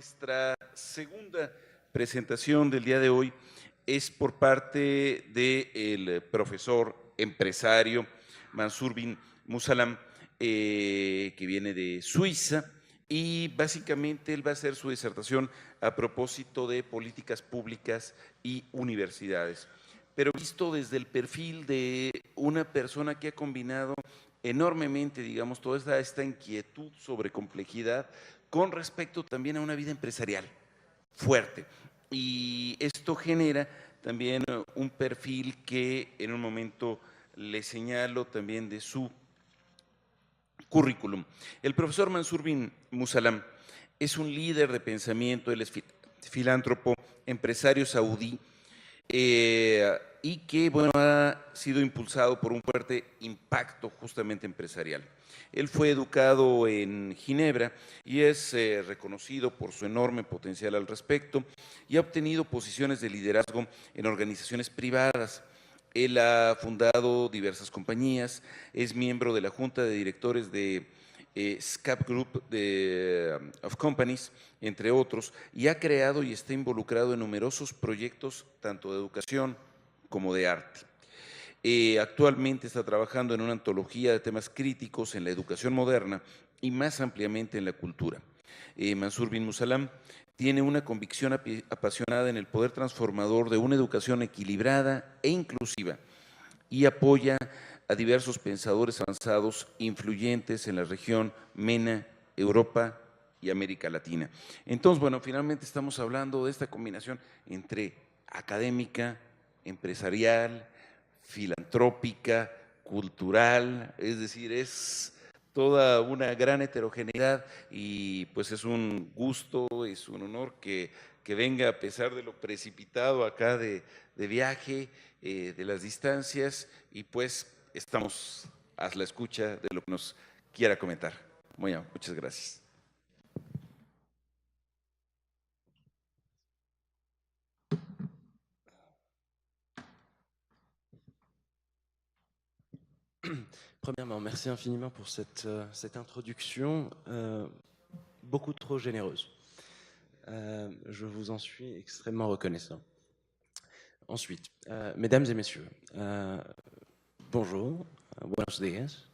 Nuestra segunda presentación del día de hoy es por parte del profesor empresario Mansur bin Musallam, que viene de Suiza, y básicamente él va a hacer su disertación a propósito de políticas públicas y universidades. Pero visto desde el perfil de una persona que ha combinado enormemente, digamos, toda esta inquietud sobre complejidad con respecto también a una vida empresarial fuerte. Y esto genera también un perfil que en un momento le señalo también de su currículum. El profesor Mansur bin Musallam es un líder de pensamiento, él es filántropo, empresario saudí, y que bueno, ha sido impulsado por un fuerte impacto justamente empresarial. Él fue educado en Ginebra y es reconocido por su enorme potencial al respecto y ha obtenido posiciones de liderazgo en organizaciones privadas. Él ha fundado diversas compañías, es miembro de la junta de directores de SCAP Group of Companies, entre otros, y ha creado y está involucrado en numerosos proyectos, tanto de educación como de arte. Actualmente está trabajando en una antología de temas críticos en la educación moderna y más ampliamente en la cultura. Mansur bin Musallam tiene una convicción apasionada en el poder transformador de una educación equilibrada e inclusiva y apoya a diversos pensadores avanzados influyentes en la región MENA, Europa y América Latina. Entonces, bueno, finalmente estamos hablando de esta combinación entre académica, empresarial, filantrópica, cultural, es decir, es toda una gran heterogeneidad y pues es un gusto, es un honor que venga a pesar de lo precipitado acá de viaje, de las distancias, y pues estamos a la escucha de lo que nos quiera comentar. Muy bien, muchas gracias. Premièrement, merci infiniment pour cette introduction beaucoup trop généreuse. Je vous en suis extrêmement reconnaissant. Ensuite, mesdames et messieurs, bonjour, buenos días.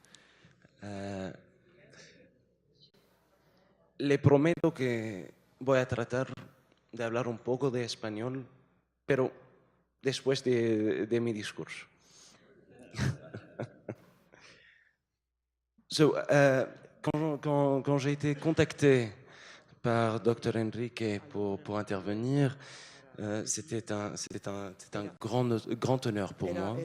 Le prometo que voy a tratar de hablar un poco de español, pero después de mi discurso. Quand j'ai été contacté par Dr Enrique pour intervenir, c'était un grand honneur pour moi.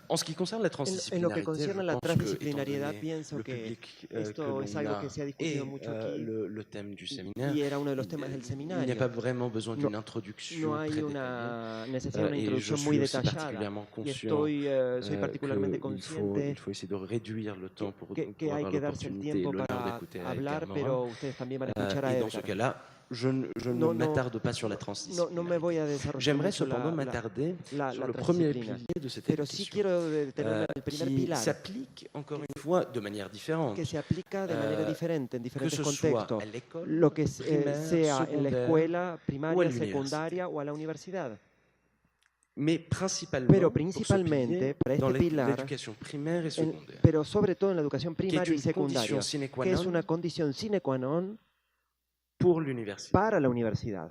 En ce qui concerne la En lo que transdisciplinarité, concierne a je la pense que, étant transdisciplinariedad, donné pienso le que public que esto es l'on algo a que se ha et discutido mucho aquí le thème du séminaire, y era uno de los temas del il n'y a seminario. pas vraiment besoin d'une No introduction hay très una necesidad de una détaillée. Et je introducción muy suis aussi detallada. particulièrement Y conscient soy particularmente qu'il consciente faut essayer de réduire le temps pour que hay avoir que darse el l'opportunité et tiempo l'honneur para d'écouter à Edgar hablar, Morin. pero ustedes también van a escuchar a Et dans ce Edgar. cas-là, je ne m'attarde pas sur la transdisciplinarité. No me voy a desarrollar J'aimerais mucho cependant m'attarder sur la le premier transdisciplina. pilier de cette Pero sí éducation, quiero detenerme en el primer qui pilar, s'applique, encore une fois, de manière différente, que se aplica de manera diferente en que diferentes ce soit contextos, à l'école, lo que primaire, sea en la secondaire escuela ou à primaria, l'université. secundaria o a la universidad. Mais principalement, Pero pour ce principalmente pilier, para dans este pilar, l'éducation primaire et secondaire, pero sobre todo en la educación qui est primaria y une condition secundaria, sine qua que es non una condición sine qua non pour l'université. para la universidad.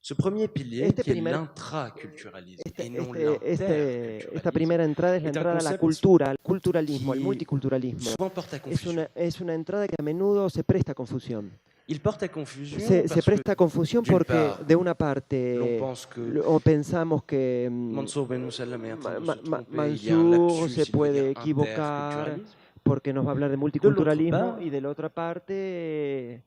Ce premier pilier, Este qui est primer- l'intraculturalisme et non Esta l'interculturalisme, primera entrada es la est un entrada a la concept cultura, al culturalismo, al qui multiculturalismo. souvent porte à confusion. Es una entrada que a menudo se presta a confusión. Il porte à confusion Se parce presta a que, confusión d'une porque part, de una l'on parte pense que o pensamos que Mansour Ben Musallam est en train de se tromper, il y a un Mansur lapsus, se il veut puede dire equivocar interculturalisme. porque nos va a hablar de De multiculturalismo l'autre y de la otra parte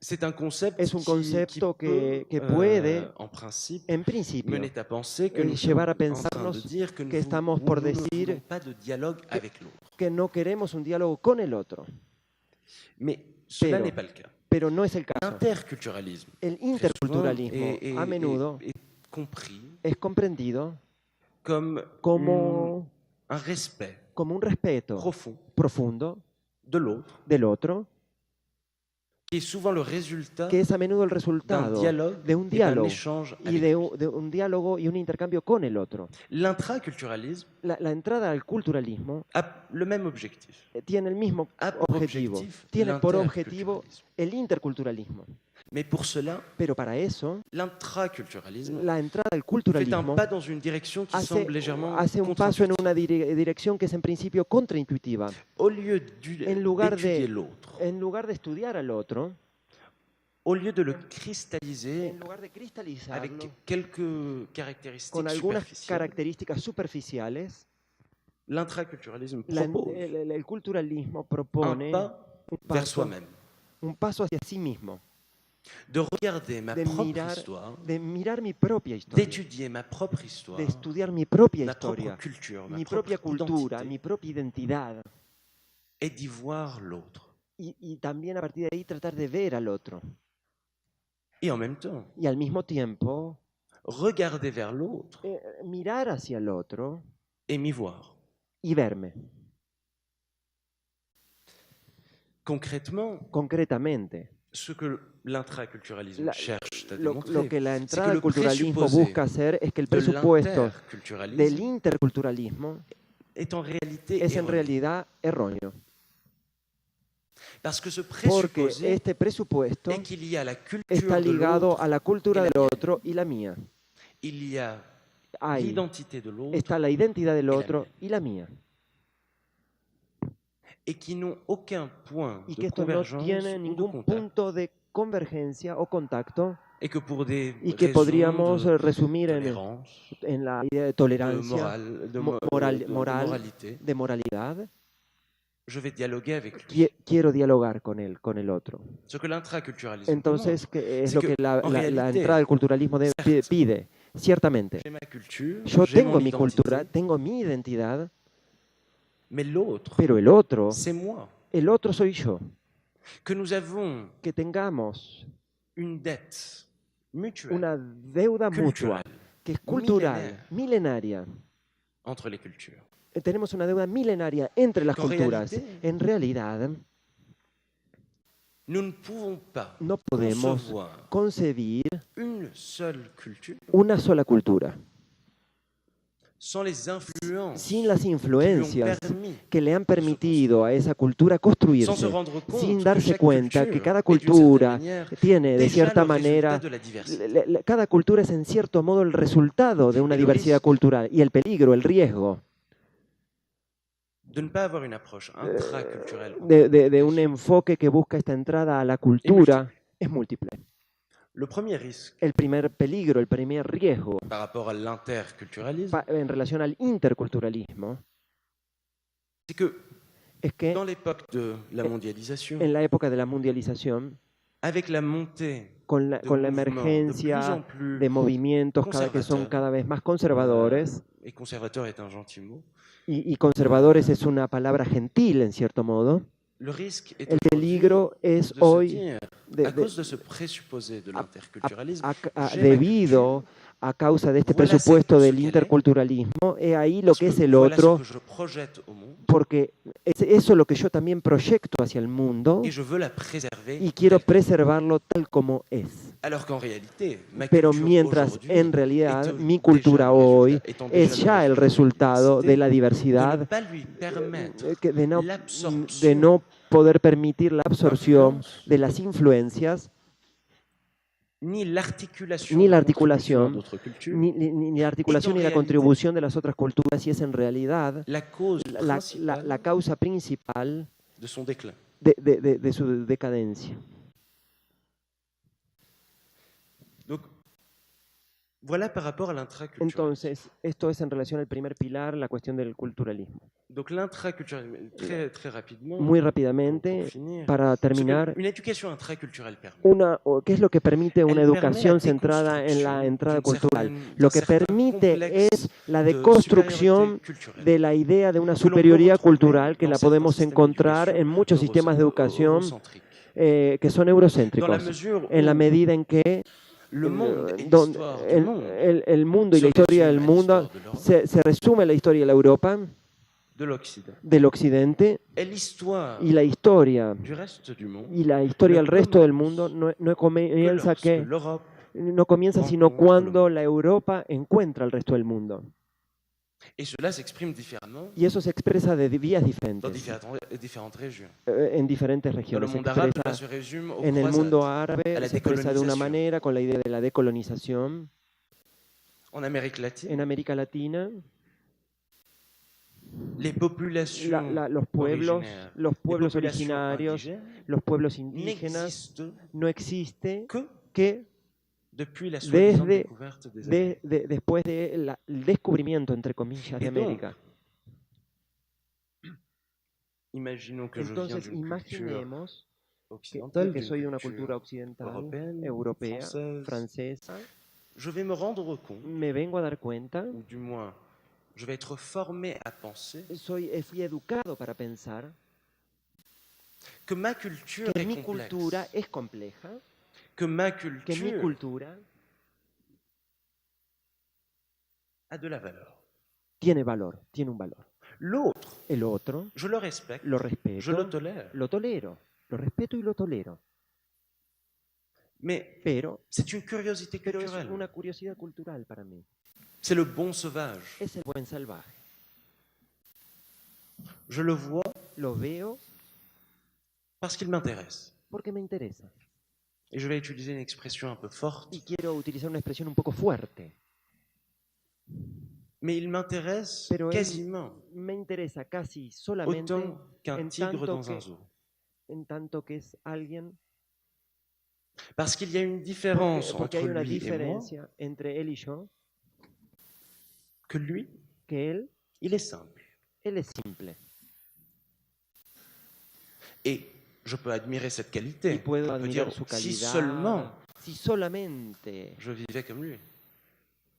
C'est un concept es un concepto qui que peut, puede, en principe, en principio, mener à penser que nous llevar a sommes en train de pensarnos dire que que estamos nous por ne decir voulons pas de dialogue avec l'autre. que no queremos un diálogo con el otro. Mais cela Pero- n'est pas le cas. Pero no es el caso. L'interculturalisme, El très souvent, interculturalismo a menudo est compris es comprendido comme como un respect un respeto profond profundo de l'autre del otro qui est souvent le résultat que es a menudo el d'un resultado dialogue de un et d'un diálogo échange y avec de l'autre. un diálogo y un intercambio con el otro. L'intraculturalisme La entrada al culturalismo a le même objectif. tiene el mismo A pour objetivo, objectif tiene por objetivo l'interculturalisme. el interculturalismo. Mais pour cela, Pero para eso, l'intraculturalisme la entrada al fait un culturalismo pas dans une direction qui semble légèrement hace un paso en contre-intuitive. una dirección que es en principio contraintuitiva. Au lieu En lugar d'étudier de, l'autre, en lugar de estudiar al otro, au lieu de le cristalliser en lugar de cristalizarlo avec quelques caractéristiques con algunas superficielles, características superficiales, l'intraculturalisme la- propose el culturalismo un propone pas un vers paso, soi-même, un paso hacia sí mismo, de regarder ma de propre mirar, histoire, de mirar mi propia historia, d'étudier ma propre histoire, de estudiar mi propia ma propre historia, culture, ma mi propre propia cultura, identité, mi propia identidad, et d'y voir l'autre. y también a partir de ahí tratar de ver al otro. Et en même temps, Y al mismo tiempo, regarder vers l'autre mirar hacia el otro et m'y voir. y verme. Concrètement, Concretamente, ce que l'intraculturalisme La- cherche à lo démontrer, que la c'est entrada que al le culturalismo présupposé busca hacer es que el de presupuesto del l'interculturalisme interculturalismo est en réalité es en erroné. realidad erróneo. Parce que ce Porque présupposé este presupuesto est qu'il y a la culture está de ligado l'autre, a la cultura y la del mienne. otro y la mía. il y a Ahí l'identité de l'autre, está la identidad del la otro mienne. y la mía. et qui n'ont aucun point Y de que esto no convergence tiene ou de ningún contact. punto de convergencia o contacto Et que pour des y que raisons podríamos de resumir tolérance, en la idea de de, tolerancia, morale, de, mo- mo- moral- de moral, moralité, de moralidad. je vais dialoguer avec lui. Quiero dialogar con el otro. Ce que l'intraculturalisme Entonces, demande, ¿qué es c'est lo que, que la en réalité, entrada al culturalismo certes, pide? Ciertamente, j'ai ma culture, yo j'ai tengo mon mi identité, cultura, tengo mi identidad, mais l'autre, pero el otro soy yo. que nous avons Que tengamos une dette mutuelle una deuda mutua, culturelle que es cultural, milenaria. entre les cultures. Tenemos una deuda milenaria entre las En culturas. réalité, En realidad, Nous ne pouvons pas no podemos concevoir concebir une seule culture una sola cultura sans les influences sin las qui lui ont influencias permis, que le han permitido a esa cultura construirse, sans se rendre compte sin que darse chaque cuenta culture que cada est d'une cultura certaine manière tiene de déjà cierta le manera, résultat de la diversité. cada cultura es en cierto modo el resultado de una Y el diversidad riesgo. cultural. Y el peligro, el riesgo De ne pas avoir une approche intraculturelle. de un enfoque que busca esta entrada a la cultura es múltiple. Le premier risque El primer peligro, el primer riesgo par rapport à l'interculturalisme, en relación al interculturalismo c'est que es que dans l'époque de la mondialisation, en la época de la mundialización, avec la montée con la de mouvements de plus emergencia en plus, de movimientos que son cada vez más conservadores, et conservateur est un gentil mot, y conservadores es una palabra gentil en cierto modo, le risque est el peligro es de se hoy, dire, de- à de- cause de ce présupposé de l'interculturalisme, j'ai ma debido a causa de este Voilà presupuesto ce del qu'elle est. interculturalismo, es ahí lo que es el voilà otro, ce que je projette au monde, porque es eso lo que yo también proyecto hacia el mundo et je veux la préserver. y quiero telle. preservarlo tal como es. Alors qu'en réalité, ma Pero culture mientras aujourd'hui en realidad étant mi déjà cultura le hoy résultat- étant es déjà ya el le resultado de la de ne diversidad, pas lui permettre de l'absorption no poder permitir la absorción d'influences, de las influencias, ni l'articulation ni la de contributions articulación, d'autres cultures, ni la articulación ni la contribución de las otras culturas, y es en realidad la cause principale la causa principal de son déclin. de su decadencia. Donc, voilà par rapport à l'intraculturalisme. Entonces, esto es en relación al primer pilar, la cuestión del culturalismo. Donc l'intraculturalisme, très rapidement, Muy pour rapidamente, finir, para ce que terminar, une éducation intraculturelle permet. ¿qué es lo que permite una Elle educación permet la centrada en la déconstruction entrada d'une cultural? certaine- Lo d'un que certain permite complexe es la de deconstrucción supériorité culturelle. de la idea de una Que l'on peut superioridad retrouver cultural que dans la certains podemos systèmes encontrar en d'éducation muchos sistemas de educación eurocentriques. que son Dans la eurocéntricos, mesure en la où medida en que le monde et donde l'histoire du monde el mundo y se la historia del résume à mundo l'histoire de l'Europe, se resume en la historia de la Europa, de l'Occident. del Occidente Et l'histoire y la historia du reste du monde del resto del mundo no comienza lorsque l'Europe no comienza sino rencontre cuando la Europa encuentra al resto del mundo. et cela s'exprime différemment Y eso se expresa de vías dans diferentes différentes régions. en diferentes Dans le regiones. Se monde arabe, cela expresa se résume aux en el mundo croisades. árabe, a la se expresa de una decolonización. manera con la idea de la decolonización. En Amérique latine, En América Latina, les populations los pueblos les populations originarios, indigènes los pueblos indígenas, n'existent no existe que que depuis la soi-disant desde découverte des Amériques. después del descubrimiento, entre comillas, de Et donc, América. Imaginons que je viens Entonces, d'une culture imaginemos occidentale, que soy de d'une una culture cultura occidental, européenne, europea, française. francesa. Je vais me rendre compte, Me vengo a dar cuenta, ou du moins, je vais être formé à penser fui educado para pensar que ma culture que est mi complexe, cultura es compleja, que ma que mi culture cultura a de la valeur. tiene valor, tiene un valor. L'autre, El otro je le respecte, lo je respeto, le tolère, lo tolero, lo respeto y lo tolero. mais Pero c'est une curiosité es culturelle. una curiosidad cultural para mí. C'est le bon sauvage. Es el buen salvaje. Je le vois Lo veo parce qu'il m'intéresse. porque me interesa. Et je vais utiliser une expression un peu forte, Y quiero utilizar una expresión un poco fuerte, mais il m'intéresse pero quasiment me interesa casi solamente autant qu'un en tigre tanto dans un que- zoo. en tanto que es alguien, Parce qu'il y a une différence porque hay entre una lui et moi, diferencia entre él y yo, que lui, que il est simple. él es simple. Et je peux admirer cette Y qualité. puedo Je peux admirar dire, su si calidad. seulement Si solamente, je vivais comme lui,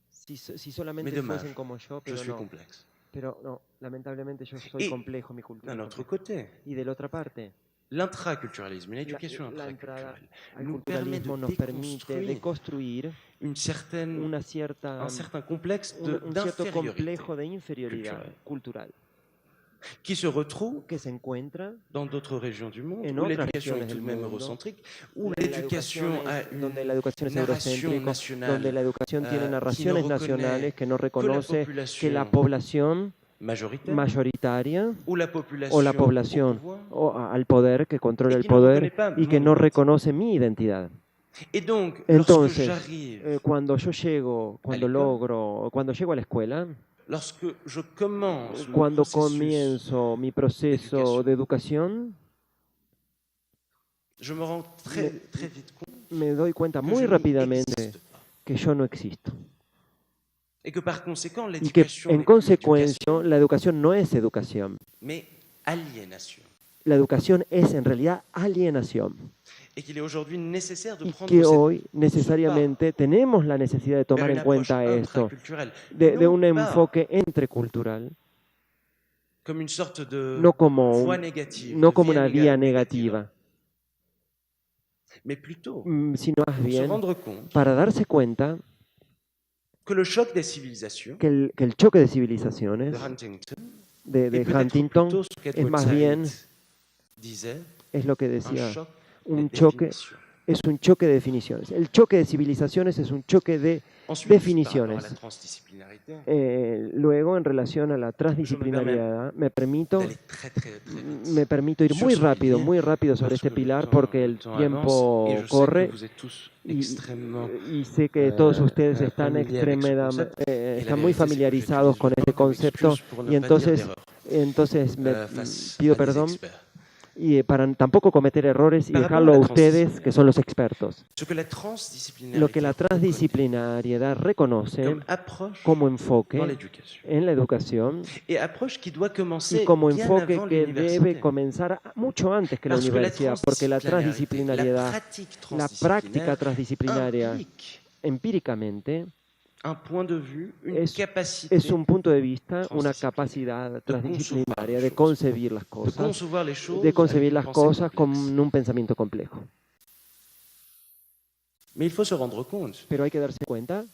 si solamente Mais dommage, fuesen como yo, je pero suis no. complexe. Pero no, lamentablemente yo soy Y complejo, mi cultura. D'un es autre compleja. côté, Y de la otra parte, l'intraculturalisme, l'éducation la entrada intraculturelle, al nous permet culturalismo de nos permite déconstruire deconstruir une certaine, una cierta, un certain complexe un cierto d'infériorité complejo de inferioridad cultural qui se retrouve que se encuentra dans d'autres régions du monde, en où otras l'éducation est regiones tout de del même mundo, eurocentrique, où la l'éducation a donde la une educación es narration eurocéntrica, nationale donde la educación tiene qui ne narraciones reconnaît nacionales que no que la reconoce que la population población majoritaire mayoritaria ou la o la population población au pouvoir, al poder, que controla Y el que no poder reconnaît pas y que mon no identité. reconoce mi identidad. Et donc, lorsque Entonces, j'arrive, cuando yo llego, cuando l'école, logro, cuando llego a la escuela, lorsque je commence mon cuando processus, comienzo mi proceso de educación, je me rends très, très vite compte me doy cuenta que muy je rápidamente n'existe pas. que yo no existo. Et que par conséquent, Y que l'éducation en n'est plus consecuencia éducation, la educación no es educación. mais aliénation. La educación es en realidad alienación. Et qu'il est aujourd'hui nécessaire de Y prendre que cette- hoy necesariamente tenemos la necesidad de tomar vers une en cuenta approche esto, intraculturelle, de non un pas enfoque entrecultural, comme une sorte de no como, voie négative, no de como una vía négative, negativa, mais plutôt sino más pour se bien rendre compte para darse cuenta que le choc des civilisations que el choque de de civilizaciones Huntington de est peut-être Huntington plutôt ce qu'Edward es más Said bien, disait, es lo que un decía, choc un des choque, définitions. es un choque de definiciones. El choque de civilizaciones es un choque de Ensuite, definiciones. par rapport à la transdisciplinarité, luego, en relación a la transdisciplinariedad, me permito d'aller très vite. ir muy rápido sobre este pilar porque el tiempo avance, et je sais corre que vous êtes tous y extrêmement sé que todos ustedes están familier avec ce concept. están muy familiarizados con este concepto y entonces pido perdón y para tampoco cometer errores y Par dejarlo a rapport a la ustedes que son los expertos. Ce que la transdisciplinarité Lo que la reconnaît transdisciplinariedad reconoce comme approche como dans enfoque l'éducation. en la educación Et approche qui doit commencer y como bien enfoque avant que l'université. debe comenzar mucho antes que la Parce que universidad, porque la transdisciplinariedad, la práctica transdisciplinaria, implique empíricamente, un point de vue, une capacité es un punto de vista, una transdisciplinaire, capacidad transdisciplinaria de de concebir las de cosas, concevoir les choses de concebir avec las une pensée cosas complexe. con un pensamiento complejo. Mais il faut se rendre compte, Pero hay que darse cuenta,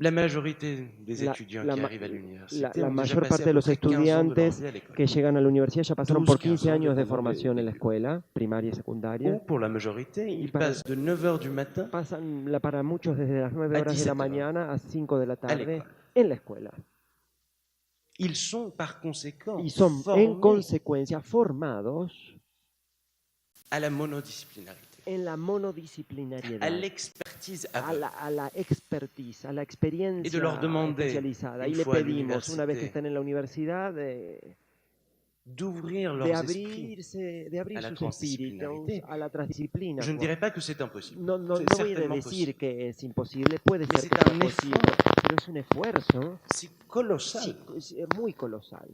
La majorité des La, étudiants la qui ma- arrivent à l'université la ont déjà mayor passé parte à de peu los près 15 ans de leur estudiantes vie à l'école. que llegan a la universidad ya pasaron 12, por 15 15 ans años de dépendant formación en la des escuela, primaria y secundaria. Ou pour la majorité, Y ils para- passent de 9 heures du matin Pasan para muchos desde las 9 à horas de la 17 heures mañana a 5 de la à tarde l'école. en la escuela. Ils sont par conséquent Y son en formés consecuencia formados à la monodisciplinarité, en la à monodisciplinariedad, l'expertise a aveugle. la expertise, a la experiencia Y de leur demander, especializada. une Y le fois à pedimos, una vez que l'université, están en la universidad, d'ouvrir de leurs esprits. abrir a la sus transdisciplinarité. espíritus a la transdisciplina. Je ne dirais pas que c'est impossible. No C'est voy a certainement decir possible. que es imposible, puede Mais ser c'est que sea un posible, effort pero es un esfuerzo si colossal muy colosal,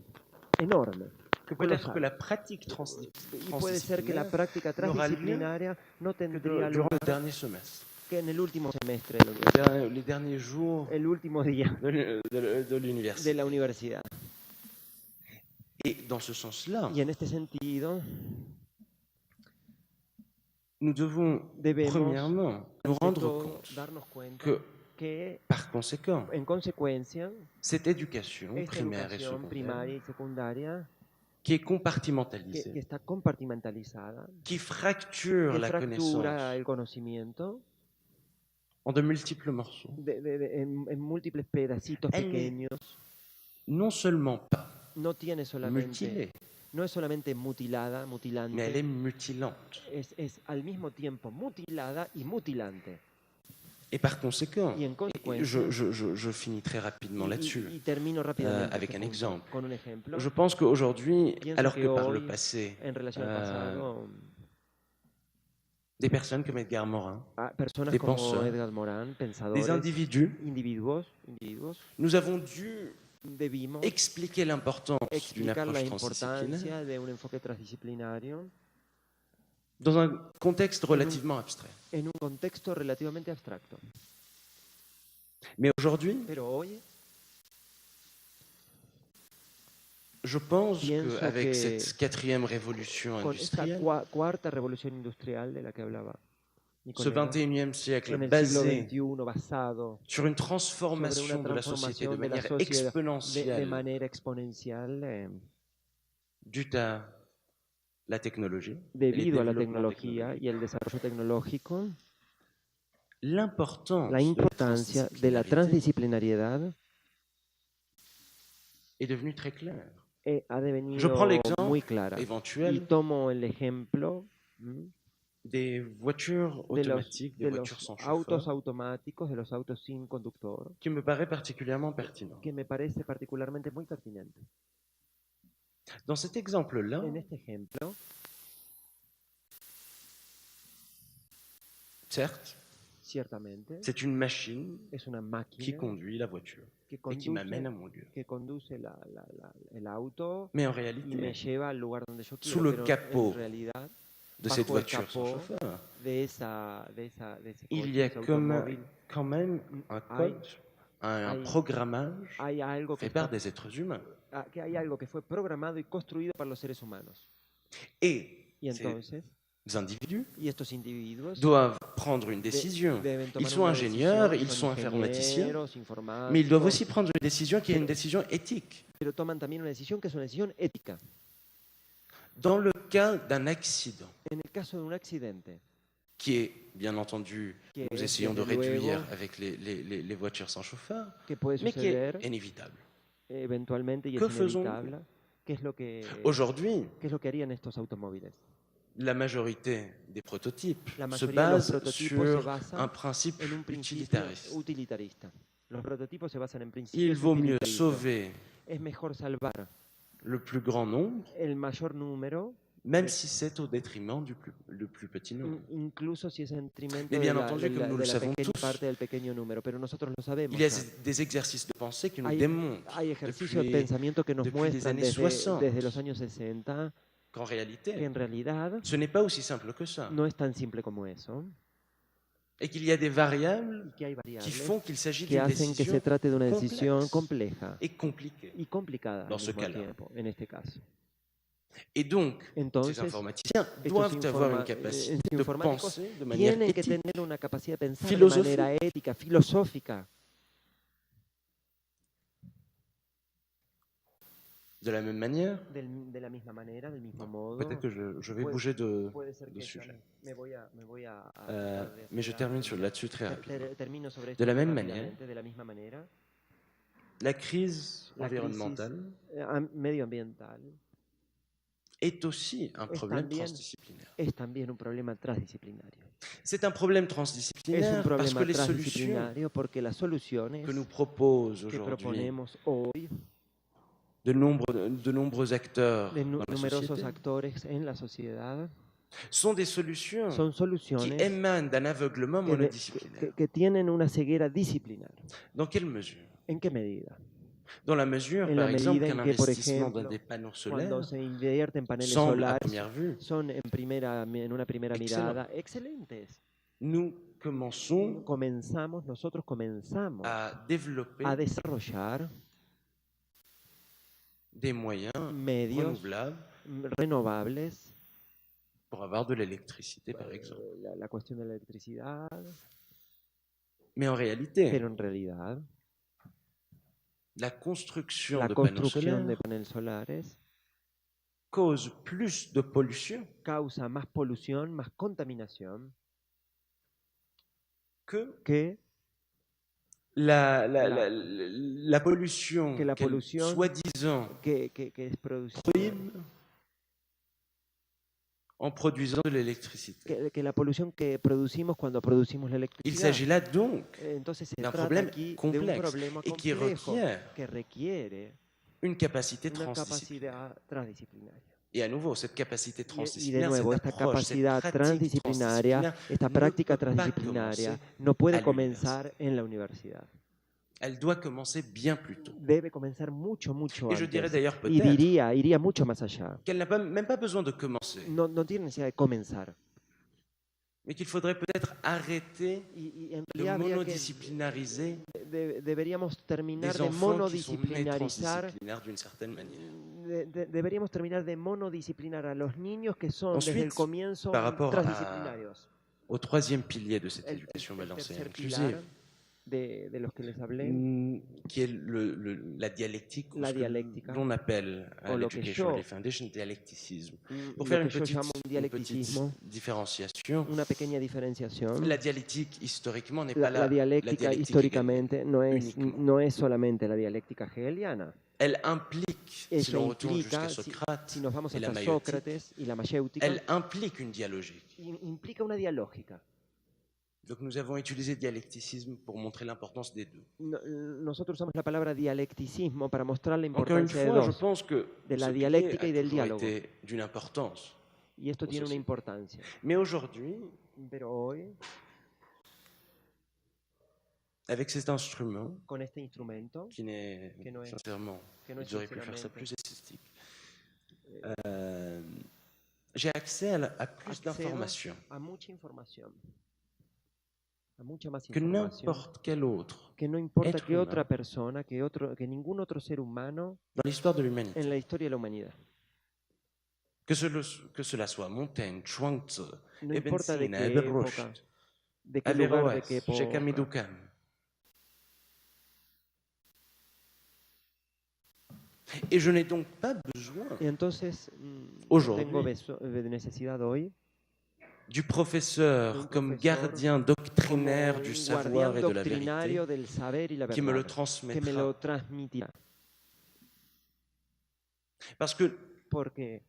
enorme. que peut-être colosal. que la pratique Y puede ser que la transdisciplinaire práctica n'aura lieu transdisciplinaria no que tendría durant le lugar dernier semestre, que en el último semestre de la universidad, les derniers jours el último día de de l'université. la universidad. Et dans ce sens-là, Y en este sentido, nous devons debemos premièrement nous ante rendre todo, compte darnos cuenta que, que par conséquent, en consecuencia cette éducation esta primaire et educación secondaire, primaria y secundaria qui est que compartimentalisée, está compartimentalizada, qui fracture que la fractura connaissance el conocimiento en de multiples morceaux, en múltiples pedacitos Elle pequeños, non seulement pas no tiene solamente, mutilée, no es solamente mutilada, mais elle mutilante, est mutilante. es al mismo tiempo mutilada y mutilante. Et par conséquent, Y en consecuencia, je finis très rapidement là-dessus, y termino rápidamente avec este un punto exemple. con un ejemplo. Je pense qu'aujourd'hui, Pienso alors que que par hoy, le passé, en relación al pasado, des personnes comme Edgar Morin, personas des como penseurs, Edgar Morin, pensadores, des individus, individuos, nous avons dû debimos expliquer l'importance d'une explicar la approche transdisciplinaire importancia de un enfoque transdisciplinario dans un contexte relativement abstrait. en un contexto relativamente abstracto. Mais aujourd'hui, Pero hoy je pense Pienso qu'avec que cette quatrième révolution con esta industrielle, cuarta revolución industrial de la que hablaba ce Nicolás, 21e siècle en el siglo basé XXI basado sur une sobre transformation una de la société transformación de de la manière sociedad de exponentielle manera exponencial due à la technologie, et le debido a la développement tecnología technologique. y el desarrollo tecnológico, L'importance la importancia de la transdisciplinariedad est devenue très claire. ha devenido Je prends l'exemple muy clara. Y éventuel tomo el ejemplo des voitures automatiques, des de los voitures sans autos chauffeur, automáticos, de los autos sin conductor, qui me paraît particulièrement pertinent. que me parece particularmente muy pertinente. Dans cet exemple-là, En este ejemplo, certes, ciertamente, c'est une machine es una qui máquina conduit la voiture que et qui m'amène à conduce, mon lieu. que conduce el auto Mais en y me réalité, lleva al lugar donde yo Sous quiero, le pero capot en realidad de bajo cette el voiture sans capó chauffeur, de ese il coche, y a ese automóvil, quand même un code, un hay- programmage hay algo fait par des êtres humains. que hay algo que fue programado y construido para los seres humanos. Et Y ces entonces, individus y estos individuos doivent prendre une décision. deben tomar Ils sont una ingénieurs, decisión, ils son sont informaticiens, ingenieros, mais ils doivent informáticos, aussi prendre une décision qui est une décision éthique. pero toman también una decisión que es una decisión ética. Dans le cas d'un accident, En el caso de un accidente, qui est, bien entendu, Que nous es, essayons de desde luego, réduire avec les voitures sans chauffeur, que puede mais qui est suceder inévitable. eventualmente y es Que faisons-nous? inevitable, ¿qué es lo que Aujourd'hui, harían estos automóviles? la majorité des prototypes La se mayoría de los base prototipos se sur basan un principe en un principio utilitariste. utilitarista. Los prototipos se basan en principios Il vaut mieux utilitaristas. sauver Es mejor salvar le plus grand nombre, el mayor número, même si c'est au détriment le plus petit nombre. incluso si es en detrimento Mais bien de la, entendu, de comme la- nous de le la savons pequeña tous, parte del pequeño número, pero nosotros lo sabemos. Il y a ya. des exercices de pensée qui nous Hay, démontrent hay ejercicios de depuis- pensamiento que nos depuis les muestran années 60. desde los años 60 qu'en que réalité, en realidad ce n'est pas aussi simple que ça. no es tan simple como eso, Et qu'il y a des variables y que hay qui variables font qu'il s'agit que d'une hacen que se décision trate de una complexe decisión compleja et compliquée. y complicada al Dans ce mismo cas-là. tiempo, en este caso. Et donc, Entonces, ces informaticiens estos doivent avoir une estos capacité de informáticos penser de manière tienen que éthique. tener una capacidad de pensar Filosófica. de manera ética, filosófica. De la même manière, de la misma manera, del mismo modo. peut-être que je vais Puede- bouger de puede ser que sujet. me voy a Mais je termine là-dessus très rapidement. termino sobre De esto la muy même manière, rápidamente, de la misma manera. la crise La environnementale crisis medioambiental est aussi un es problème también, transdisciplinaire. es también un problema transdisciplinario. C'est un problème Es un transdisciplinaire parce problema que les solutions transdisciplinario porque las soluciones que nous proposent que aujourd'hui proponemos hoy de nombreux acteurs de dans la numerosos société actores en la sociedad sont des solutions son qui soluciones émanent d'un aveuglement que, monodisciplinaire. que tienen una ceguera disciplinar. Dans quelle mesure? ¿En qué medida? Dans la mesure, En par la exemple, medida qu'un en que, por investissement dans ejemplo, des panneaux cuando solaires se invierte en paneles semble, à solares, première vue, son en una primera Excellent. mirada excelentes. nous commençons Nosotros comenzamos à développer a desarrollar des moyens medios renouvelables renovables, pour avoir de l'électricité, par exemple. la cuestión de la electricidad, Mais en réalité, pero en realidad la construction la de panneaux construcción de solaires paneles solares cause plus de pollution causa más polución, más contaminación que que la pollution que la qu'elle, pollution soi-disant, que es producida, prohibe en produisant de l'électricité. que la polución que producimos cuando producimos la Il electricidad. s'agit là donc Entonces se d'un trata problème aquí de un complexe problema et qui complejo requiert que requiere une capacité una transdisciplinaire. capacidad transdisciplinaria. Et à nouveau, cette capacité Y de transdisciplinaire, nuevo, cette esta approche, cette capacidad pratique transdisciplinaria, transdisciplinaire esta ne práctica peut pas transdisciplinaria commencer no puede à comenzar en la universidad. Elle doit commencer bien plus tôt. Debe comenzar mucho, mucho Et je dirais antes. d'ailleurs Y peut-être iría mucho más allá. qu'elle n'a même pas besoin de commencer, No tiene necesidad de comenzar. mais qu'il faudrait peut-être arrêter Y en de realidad habría que, monodisciplinariser deberíamos terminar des de enfants qui sont nés monodisciplinarizar. transdisciplinaires d'une certaine manière. Deberíamos terminar de monodisciplinar a los niños que son Ensuite, desde el comienzo par rapport transdisciplinarios. Au troisième pilier de cette El éducation balancée et tercer inclusive, pilar de los que les hablé, qui est la dialectique, ou La ce que dialectica, l'on appelle à o lo que l'Education yo- Relief Foundation dialecticisme. lo Pour faire que une yo petite, llamo un dialecticismo, différenciation, una pequeña diferenciación. la dialectique historiquement n'est La, pas la dialéctica dialectique históricamente uniquement. no es solamente la dialéctica hegeliana. Elle implique, si Eso l'on retourne implica, jusqu'à Socrate si nos vamos et la hasta maïeutique, Sócrates y la mayéutica, elle implique une dialogique. implica una dialógica. Donc nous avons utilisé dialecticisme pour montrer l'importance des deux. Nosotros usamos la palabra dialecticismo para mostrar la Encore une importancia de fois, je dos. pense que de la ce dialectica pilier y a del toujours diálogo. été d'une importance. Y esto tiene una sí. importancia. Mais aujourd'hui, Pero hoy, avec cet instrument, con este instrumento, qui n'est Que no es- sincèrement, que no es ils auraient pu faire ça sinceramente- plus esthétique. J'ai accès à plus accedo d'informations a mucha información. A mucha más que información. n'importe quel autre Que no importa être que humain otra persona, que ningún otro ser humano dans l'histoire de l'humanité. en la historia de la humanidad. Que cela soit Montaigne, Chuang-Tzu, No Ibn importa de Sina, qué Ibn época, Rushd, de qué lugar, de Averroès, qué época. Sheikh Hamidou Khan. Et je n'ai donc pas besoin Y entonces Aujourd'hui. tengo necesidad hoy du professeur Un comme professeur gardien doctrinaire como du un savoir guardián et de la vérité doctrinario del saber y la qui me le verdad, que me transmettra. lo transmitirá. Parce que Porque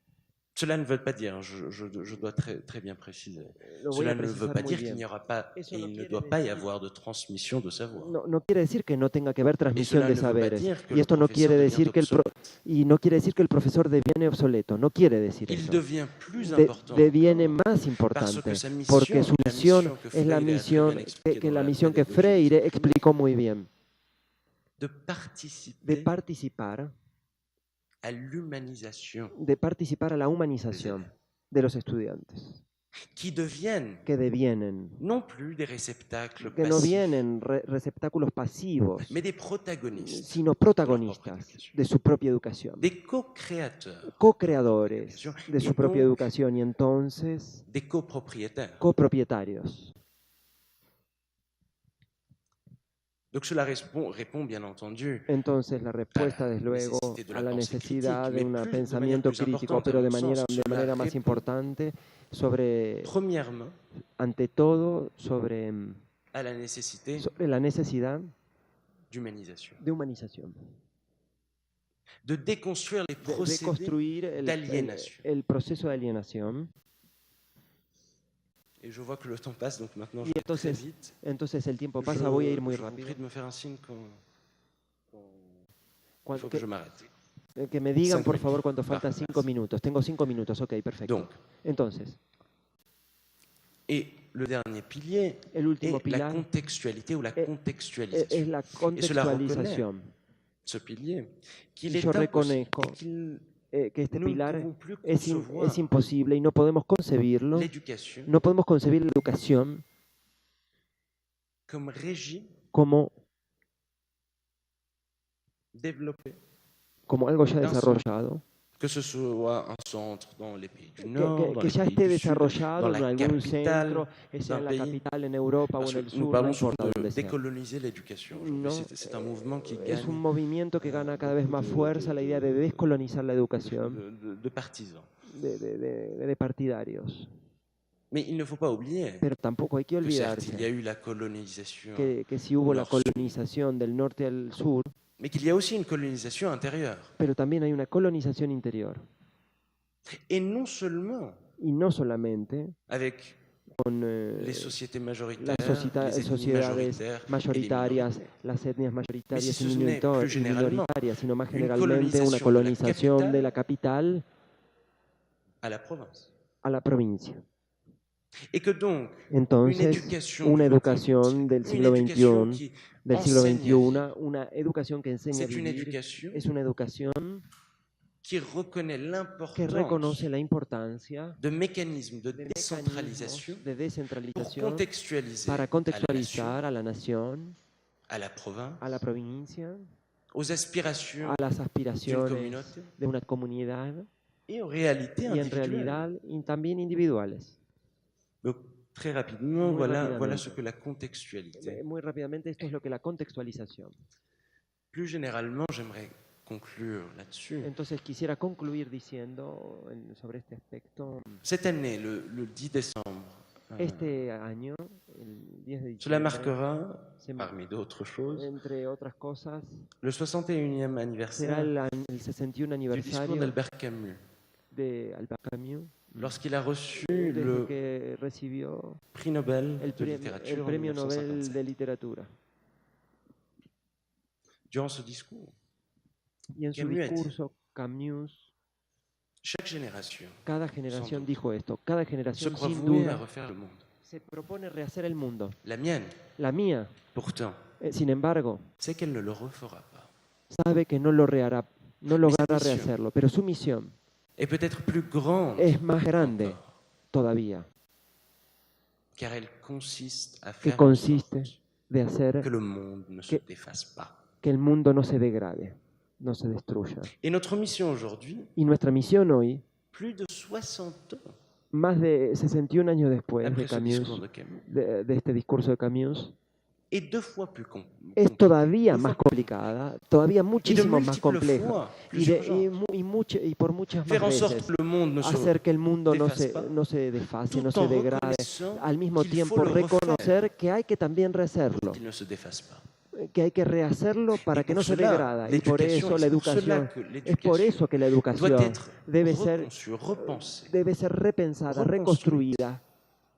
cela ne veut pas dire, je dois très bien préciser, lo voy cela a ne veut precisar pas muy dire qu'il bien. n'y aura pas Eso et no il ne quiere doit pas y decir- avoir de transmission de savoir. no quiere decir que no tenga que haber transmisión cela de ne veut pas saberes. dire que Y le esto no quiere professeur decir que devient no quiere decir que el profesor deviene obsoleto. No quiere decir Il eso. devient plus De- important deviene encore, más parce importante que sa mission, porque su la misión mission que es la Freire a très misión bien expliqué que dans la la misión que pédagogie Freire de explicó muy bien, de de participer participar à l'humanisation a la humanización de los estudiantes, qui deviennent que devienen, non plus des réceptacles que no passifs, vienen receptáculos pasivos, mais des protagonistes, sino protagonistas de su propia educación, des co-créateurs, co-creadores de su Y propia donc- educación y entonces des copropriétaires. copropietarios. Donc cela répond bien entendu Entonces la respuesta, desde luego, a la necesidad de un pensamiento crítico, pero de manera más importante, premièrement ante todo, sobre à la nécessité la necesidad d'humanisation, de humanización, de déconstruire les de procédés construir d'aliénation. el proceso de alienación. Et je vois que le temps passe, donc maintenant je Y vais très vite. entonces el tiempo pasa, voy a ir muy Je vous rápido. prie de me faire un signe il faut que Que, je m'arrête. que me digan, 5 por minutos. favor, cuánto falta. Parfait, 5 minutos. Tengo 5 minutos, ok, perfecto. Donc, Entonces, et le dernier pilier el último est la pilar contextualité ou la es contextualisation. la contextualización. Ce pilier, qu'il Y est yo impossible, reconozco qu'il que este nous ne pilar pouvons plus es concevoir imposible y no podemos concebirlo. l'éducation No podemos concebir la educación comme régie, como développée, algo ya Dans desarrollado, que ce soit un centre dans les pays du Nord, dans que les ya pays esté du Sud, desarrollado dans en la algún capitale centro, sea en la d'un pays. capital, en Europa o Parce en el que sur, nous no parlons souvent importa de donde sea. décoloniser l'éducation. Aujourd'hui, No, c'est un mouvement qui Es un gagne movimiento que gana cada vez más fuerza, la idea de descolonizar la educación, de partisans. de partidarios. Mais il ne faut pas oublier Pero tampoco hay que que certes, il y a olvidarse eu la colonisation, que si hubo la Nord-Sud. colonización del norte al sur, mais qu'il y a aussi une colonisation intérieure. pero también hay una colonización interior. Et non seulement Y no solamente avec con les sociétés majoritaires, las les ethnies sociedades majoritarias, mayoritarias, las etnias mayoritarias si y ce n'est plus y généralement minoritarias, sino más une generalmente una colonización de la capital à la province. a la provincia. Et que donc, Entonces, una educación del siglo XXI, una educación que enseña a c'est une vivir, éducation es una educación qui reconnaît que l'importance reconoce la importancia de mécanismes de de décentralisation mecanismos de pour descentralización contextualiser para à contextualizar a la nación, à la province, a la provincia, aux aspirations a las d'une aspiraciones communauté de una comunidad et aux réalités y en individuelles. realidad también individuales. Donc, très rapidement, Muy voilà rápidamente. ce que la contextualité. Muy rápidamente, esto es lo que la contextualización. Plus généralement, j'aimerais conclure là-dessus. Entonces quisiera concluir diciendo sobre este aspecto. Cette année, le 10 décembre, Este año, el 10 de cela diciembre, marquera, parmi d'autres choses, entre otras cosas, le 61e será anniversaire el 61 du discours aniversario d'Albert Camus, de Albert Camus, lorsqu'il a reçu desde le que recibió prix Nobel el de littérature el en premio Nobel 1957. de literatura. Durant ce discours, Y en su Camus a dit, discurso, Camus, chaque génération cada generación doute, dijo esto, cada se generación croit sin vouée à duda refaire le monde. se propone rehacer el mundo. La mienne, La mía, pourtant, sin embargo, c'est qu'elle ne le refera pas. sabe que no lo rehará, no logrará misión rehacerlo, pero su misión Et peut-être plus grande es más grande encore, todavía, car elle consiste à que faire en consiste sorte de hacer que le monde ne se défasse pas. que el mundo no se degrade, no se destruya. Et notre mission aujourd'hui, Y nuestra misión hoy, plus de 60 ans más de 61 años después de après ce discours Camus, de Camus, de este discurso de Camus, est 2 fois plus es todavía deux más fois complicada, todavía et de muchísimo más multiples compleja, fois y, plus urgente. y por muchas Faire en más sorte veces, que le monde ne se hacer que el mundo défasse pas, no se desfase, no tout en se degrade, reconnaissant al mismo qu'il tiempo faut le refaire, reconocer que hay que también rehacerlo, qu'il ne se défasse pas. que hay que rehacerlo para Y que por no se cela, degrada. Y por l'éducation, eso la es por cela educación, que es l'éducation por eso que la educación doit être debe ser, reconçue, repensée, debe ser repensada, reconstruida,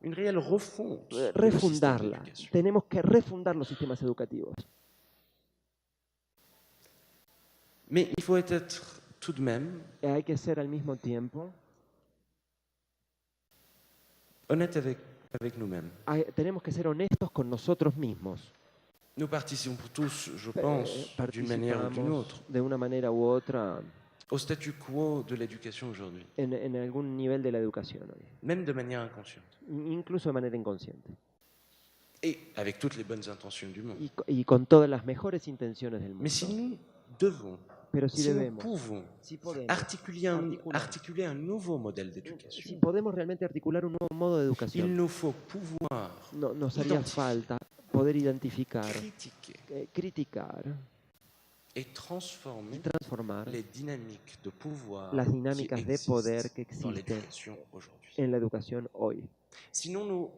une réelle refonte du système refundarla. d'éducation. Tenemos que refundar los sistemas educativos. Mais il faut être tout de même Hay que ser al mismo tiempo, honnête avec nous-mêmes. tenemos que ser honestos con nosotros mismos. Nous participons tous, je pense, d'une manière ou d'une autre, Participamos de una manera u otra au statu quo de l'éducation aujourd'hui, en algún nivel de la educación hoy, même de manière inconsciente. incluso de manera inconsciente. Et avec toutes les bonnes intentions du monde. Y con todas las mejores intenciones del mundo. Mais si nous devons, Pero si si nous debemos, pouvons si podemos, articuler un nouveau modèle si d'éducation, podemos realmente articular un nuevo modo de il educación, nous faut pouvoir nos haría identifier falta poder identificar, criticar y transformar las dinámicas de poder que existen en la educación hoy. Si no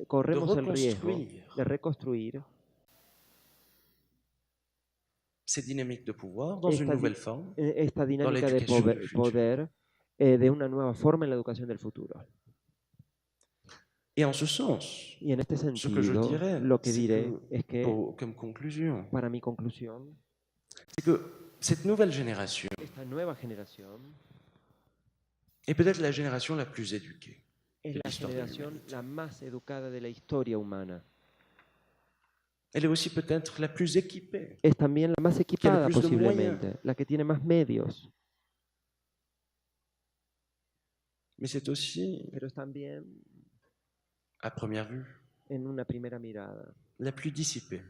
corremos el riesgo de reconstruir esta dinámica de poder de una nueva forma en la educación del futuro. Y en este sentido, lo que diré es que, para mi conclusión, esta nueva generación est peut-être la génération la plus éduquée es de la l'histoire de generación l'humanité. la más educada de la historia humana. Elle est aussi peut-être la plus équipée. Es también la más equipada plus de posiblemente, la que tiene más medios, Mais c'est aussi, pero es también, à première vue, en una primera mirada, la plus dissipée,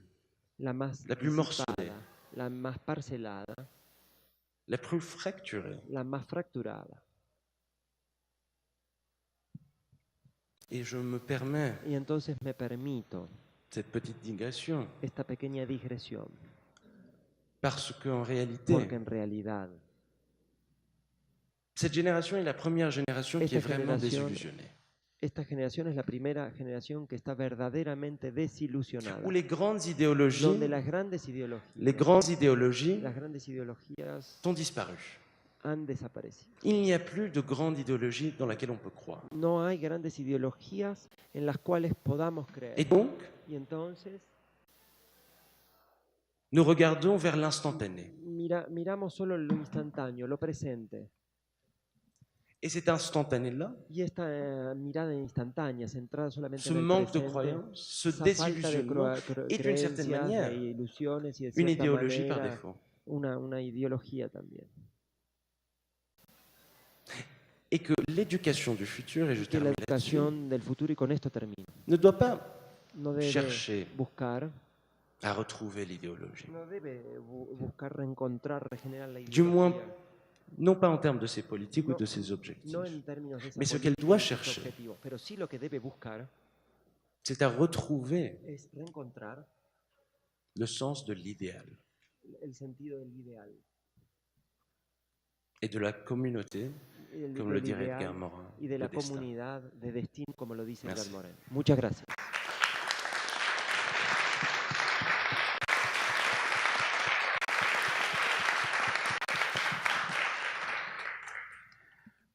la más la plus morcelée, disipada, la más parcelada, la plus fracturée. la más fracturada. Et je me permets Y entonces me permito cette petite digression esta pequeña digresión, parce qu'en réalité, porque en realidad cette génération est la première génération qui Esta est vraiment generación- désillusionnée. esta generación es la primera generación que está verdaderamente desilusionada, Où les grandes idéologies, donde las grandes ideologías sont disparues. han desaparecido. Il n'y a plus de grande idéologie dans laquelle on peut croire. No hay grandes ideologías en las cuales podamos creer. Et donc, Y entonces nous regardons vers l'instantané. miramos solo lo instantáneo, lo presente. Et cet instantané-là, Y esta mirada instantánea, centrada solamente ce en el manque de presente, croyance, ce esa falta de désillusionnement est d'une certaine creencias, manière de ilusiones y de une cierta idéologie par manera, défaut. una ideología también. Et que l'éducation du futur, et je Que la termine là-dessus, educación del futuro, y con esto termino, ne doit pas no debe chercher buscar, à retrouver l'idéologie. no debe buscar reencontrar, regenerar la Du moins, ideología. non pas en termes de ses politiques ou No, de ses objectifs, no en términos de esa mais ce qu'elle política doit y sus chercher, objetivos, pero sí lo que debe buscar c'est à retrouver es reencontrar le sens de l'idéal el sentido del ideal. et de la communauté, comme le dirait Edgar Morin, Y de la de destin. comunidad de destino, como lo dice Merci. Edgar Morin. Muchas gracias.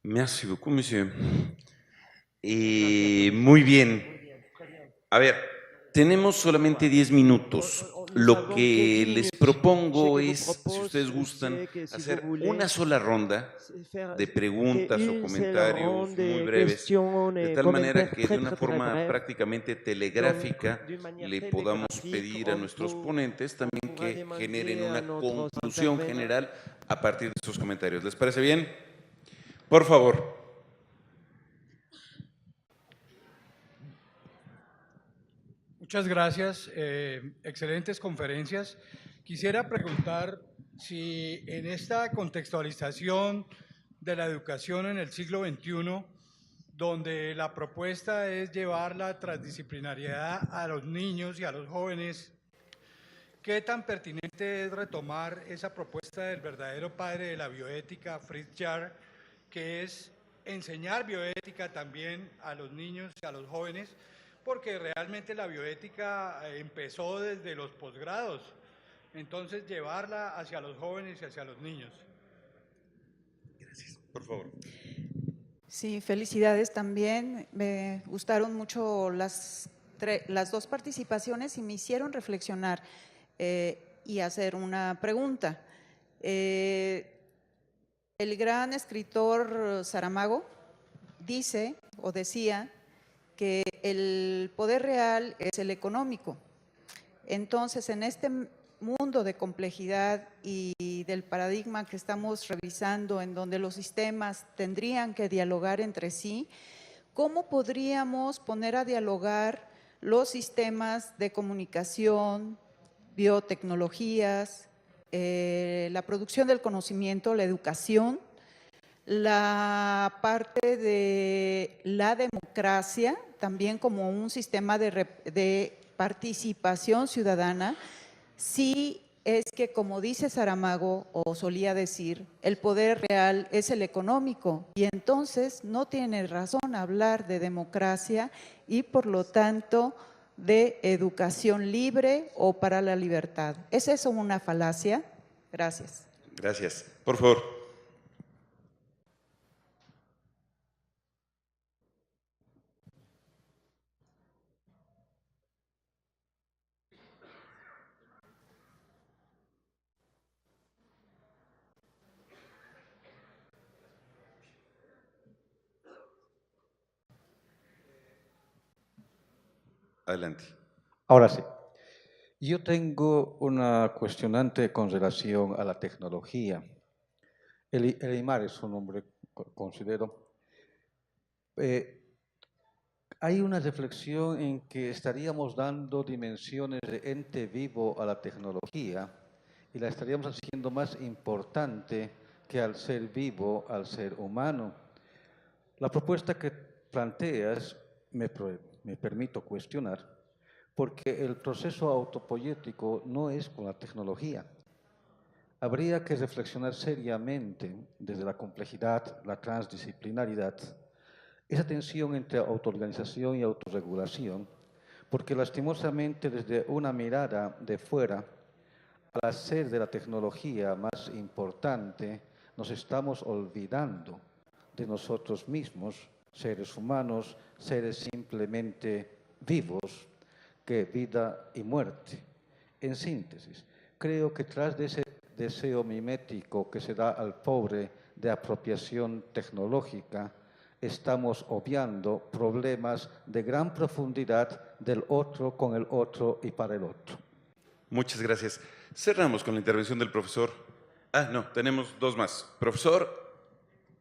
Merci beaucoup, monsieur. Muy bien. A ver, tenemos solamente 10 minutos. Lo que les propongo es, si ustedes gustan, hacer una sola ronda de preguntas o comentarios muy breves, de tal manera que de una forma prácticamente telegráfica le podamos pedir a nuestros ponentes también que generen una conclusión general a partir de estos comentarios. ¿Les parece bien? Por favor. Muchas gracias. Excelentes conferencias. Quisiera preguntar si en esta contextualización de la educación en el siglo XXI, donde la propuesta es llevar la transdisciplinariedad a los niños y a los jóvenes, ¿qué tan pertinente es retomar esa propuesta del verdadero padre de la bioética, Fritz Jarr, que es enseñar bioética también a los niños y a los jóvenes? Porque realmente la bioética empezó desde los posgrados, entonces llevarla hacia los jóvenes y hacia los niños. Gracias. Por favor. Sí, felicidades también. Me gustaron mucho las dos participaciones y me hicieron reflexionar y hacer una pregunta. El gran escritor Saramago dice o decía que el poder real es el económico. Entonces, en este mundo de complejidad y del paradigma que estamos revisando, en donde los sistemas tendrían que dialogar entre sí, ¿cómo podríamos poner a dialogar los sistemas de comunicación, biotecnologías, la producción del conocimiento, la educación, la parte de la democracia, también como un sistema de participación ciudadana, sí es que, como dice Saramago, o solía decir, el poder real es el económico, y entonces no tiene razón hablar de democracia y, por lo tanto, de educación libre o para la libertad. ¿Es eso una falacia? Gracias. Gracias. Por favor. Adelante. Ahora sí. Yo tengo una cuestionante con relación a la tecnología. Elimar es un nombre, considero. Hay una reflexión en que estaríamos dando dimensiones de ente vivo a la tecnología y la estaríamos haciendo más importante que al ser vivo, al ser humano. La propuesta que planteas me permito cuestionar, porque el proceso autopoético no es con la tecnología. Habría que reflexionar seriamente desde la complejidad, la transdisciplinaridad, esa tensión entre autoorganización y autorregulación, porque lastimosamente desde una mirada de fuera, al hacer de la tecnología más importante, nos estamos olvidando de nosotros mismos, seres humanos, seres simplemente vivos, que vida y muerte. En síntesis, creo que tras de ese deseo mimético que se da al pobre de apropiación tecnológica, estamos obviando problemas de gran profundidad del otro con el otro y para el otro. Muchas gracias. Cerramos con la intervención del profesor. No, tenemos dos más. Profesor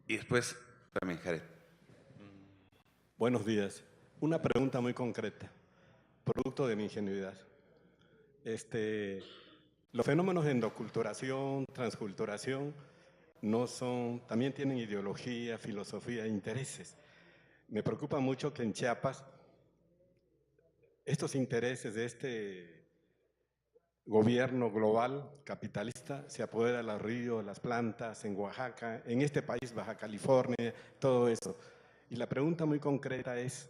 y después también Jared. Buenos días. Una pregunta muy concreta, producto de mi ingenuidad. Los fenómenos de endoculturación, transculturación, también tienen ideología, filosofía e intereses. Me preocupa mucho que en Chiapas estos intereses de este gobierno global capitalista se apodera de los ríos, las plantas, en Oaxaca, en este país, Baja California, todo eso. Y la pregunta muy concreta es,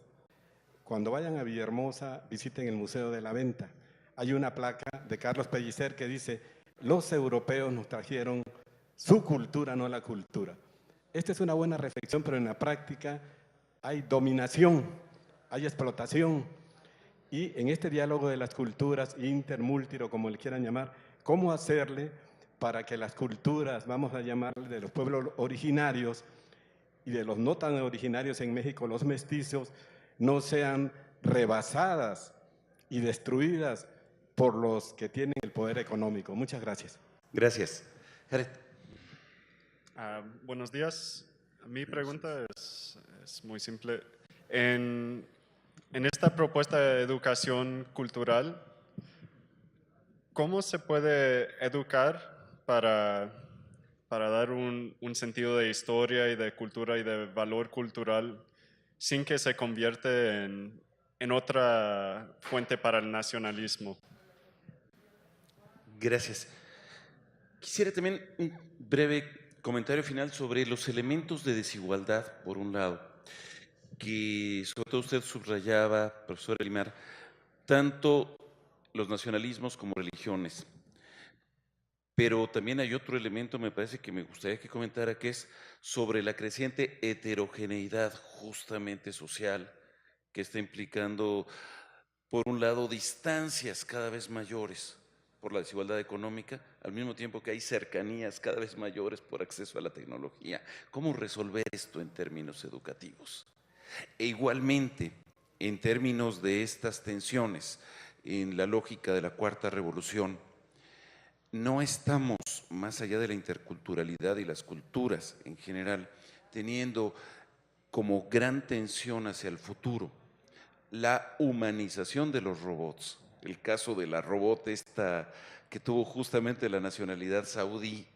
cuando vayan a Villahermosa, visiten el Museo de la Venta. Hay una placa de Carlos Pellicer que dice, los europeos nos trajeron su cultura, no la cultura. Esta es una buena reflexión, pero en la práctica hay dominación, hay explotación. Y en este diálogo de las culturas, intermúltiro, como le quieran llamar, ¿cómo hacerle para que las culturas, vamos a llamarle, de los pueblos originarios y de los no tan originarios en México, los mestizos, no sean rebasadas y destruidas por los que tienen el poder económico? Muchas gracias. Gracias. Jared. Buenos días. Mi pregunta es muy simple. En esta propuesta de educación cultural, ¿cómo se puede educar para dar un sentido de historia y de cultura y de valor cultural sin que se convierta en otra fuente para el nacionalismo? Gracias. Quisiera también un breve comentario final sobre los elementos de desigualdad, por un lado, que sobre todo usted subrayaba, profesor Elimar, tanto los nacionalismos como religiones. Pero también hay otro elemento, me parece que me gustaría que comentara, que es sobre la creciente heterogeneidad justamente social, que está implicando, por un lado, distancias cada vez mayores por la desigualdad económica, al mismo tiempo que hay cercanías cada vez mayores por acceso a la tecnología. ¿Cómo resolver esto en términos educativos? E igualmente, en términos de estas tensiones, en la lógica de la Cuarta Revolución, no estamos, más allá de la interculturalidad y las culturas en general, teniendo como gran tensión hacia el futuro la humanización de los robots. El caso de la robot esta que tuvo justamente la nacionalidad saudí,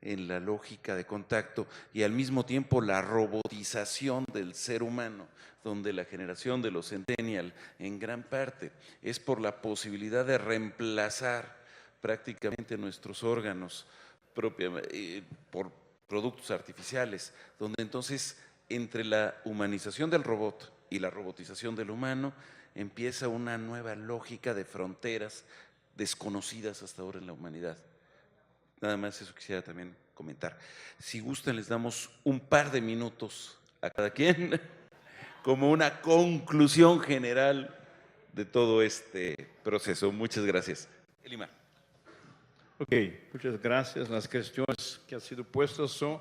en la lógica de contacto y al mismo tiempo la robotización del ser humano, donde la generación de los centennial en gran parte es por la posibilidad de reemplazar prácticamente nuestros órganos por productos artificiales, donde entonces entre la humanización del robot y la robotización del humano empieza una nueva lógica de fronteras desconocidas hasta ahora en la humanidad. Nada más eso quisiera también comentar. Si gustan, les damos un par de minutos a cada quien como una conclusión general de todo este proceso. Muchas gracias. Elimar. Ok, muchas gracias. Las cuestiones que han sido puestas son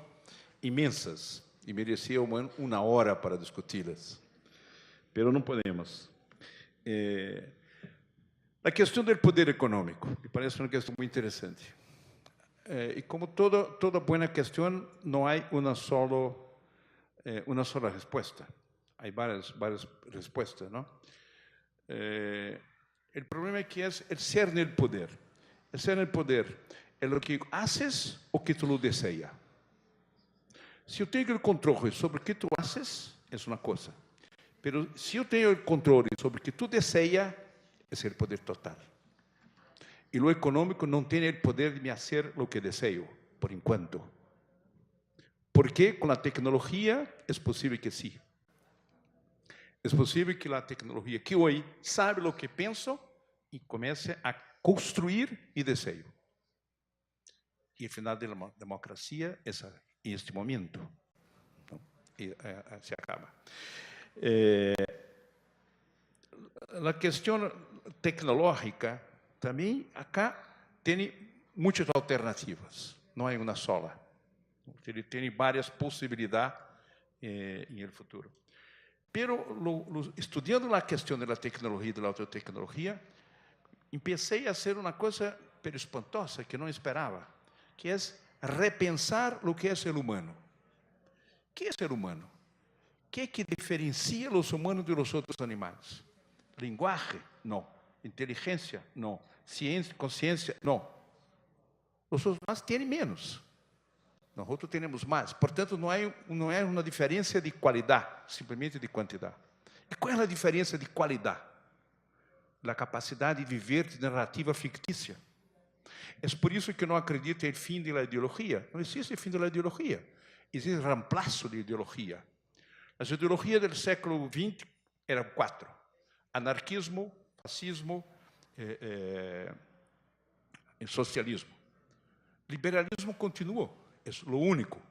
inmensas y merecían una hora para discutirlas, pero no podemos. La cuestión del poder económico me parece una cuestión muy interesante. Y como toda buena cuestión, no hay una sola respuesta. Hay varias respuestas, ¿no? El problema es que es el ser en el poder. El ser en el poder es lo que haces o que tú lo deseas. Si yo tengo el control sobre lo que tú haces, es una cosa. Pero si yo tengo el control sobre lo que tú deseas, es el poder total. Y lo económico no tiene el poder de me hacer lo que deseo, por enquanto. Porque con la tecnología es posible que sí. Es posible que la tecnología que hoy sabe lo que pienso y comience a construir y deseo. Y el final de la democracia es en este momento, ¿no? Y se acaba. La cuestión tecnológica también acá tiene muchas alternativas, no hay una sola. Tiene varias posibilidades en el futuro. Pero estudiando la cuestión de la tecnología y de la autotecnología, empecé a hacer una cosa pero espantosa que no esperaba, que es repensar lo que es el humano. ¿Qué es el humano? ¿Qué es que diferencia a los humanos de los otros animales? Lenguaje, no. Inteligencia, no. Ciencia, conciencia, no. Los otros más tienen menos. Nosotros tenemos más. Portanto, não é uma diferença de qualidade, simplesmente de quantidade. E qual é a diferença de qualidade? A capacidade de viver de narrativa fictícia. É por isso que não acredito em fim da ideologia. Não existe fim da ideologia. Existe reemplaço de ideologia. As ideologias do século XX eram 4. Anarquismo, fascismo e socialismo. Liberalismo continuou. É o único.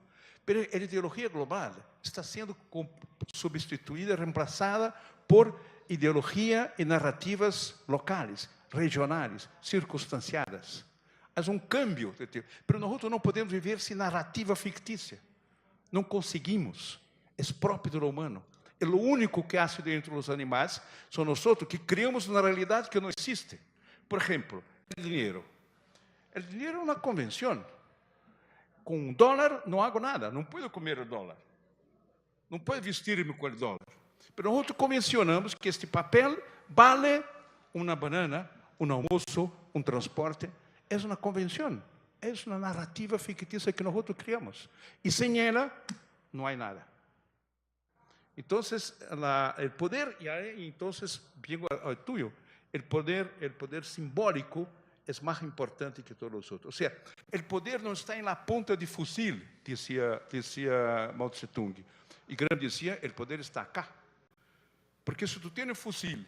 Mas a ideologia global está sendo substituída, reemplazada por ideologia e narrativas locais, regionais, circunstanciadas. Há cambio. Mas nós não podemos viver sem narrativa fictícia. Não conseguimos. É próprio do humano. É o único que há dentro dos animais. São nós que criamos uma realidade que não existe. Por exemplo, o dinheiro. O dinheiro é uma convenção. Com $1 não hago nada, não posso comer o dólar, não posso vestir-me com o dólar. Mas nós convencionamos que este papel vale uma banana, um almoço, um transporte. É uma convenção, é uma narrativa fictícia que nós criamos. E sem ela, não há nada. Então, o poder, e aí, então, vengo ao tuyo, o poder simbólico é mais importante que todos os outros. Ou seja, o poder não está na ponta de fuzil, dizia Mao Tse-tung. E Gramsci dizia, o poder está cá. Porque se tu tens um fuzil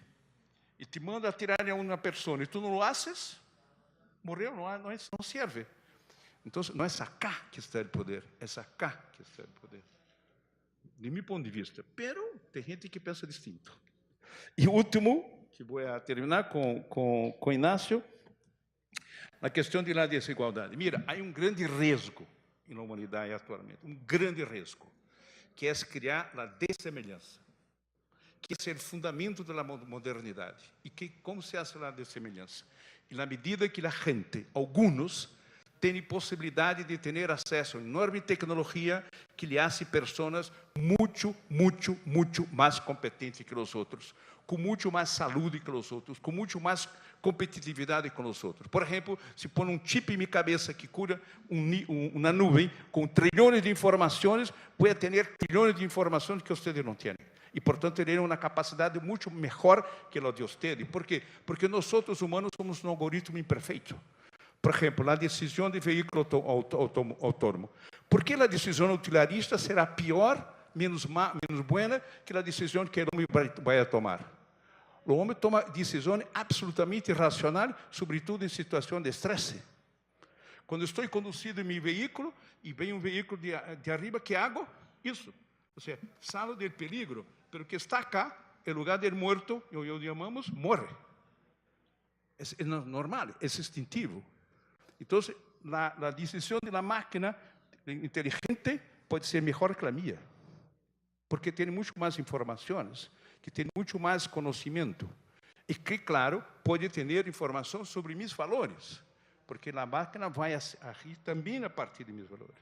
e te manda atirar em uma pessoa e tu não o haces, morreu, não serve. Então, não é acá que está o poder, é acá que está o poder. De meu ponto de vista. Pero tem gente que pensa distinto. E o último, que vou terminar com Inácio, a questão da desigualdade. Mira, há grande risco na humanidade atualmente, grande risco, que é criar a dessemelhança, que é o fundamento da modernidade. E como se faz a dessemelhança? Na medida que a gente, alguns, tem possibilidade de ter acesso a enorme tecnologia que lhe hace pessoas muito mais competentes que os outros, com muito mais saúde que os outros, com muito mais competitividade com os outros. Por exemplo, se põe um chip em minha cabeça que cura uma nuvem com trilhões de informações, pode ter trilhões de informações que vocês não têm. E, portanto, terem uma capacidade muito melhor que a de vocês. Por quê? Porque nós, humanos, somos um algoritmo imperfeito. Por exemplo, a decisão de veículo autônomo. Por que a decisão utilitarista será pior, menos boa, que a decisão que o homem vai tomar? O homem toma decisões absolutamente irracionais, sobretudo em situação de estresse. Quando estou conduzindo em meu veículo e vem um veículo de arriba, que hago? Isso. Ou seja, salgo do peligro, mas o que está cá, em lugar de morto, eu chamamos, morre. É normal, é instintivo. Então, a decisão da máquina inteligente pode ser melhor que a minha, porque tem muito mais informações, que tem muito mais conhecimento, e que, claro, pode ter informação sobre meus valores, porque a máquina vai agir também a partir de meus valores.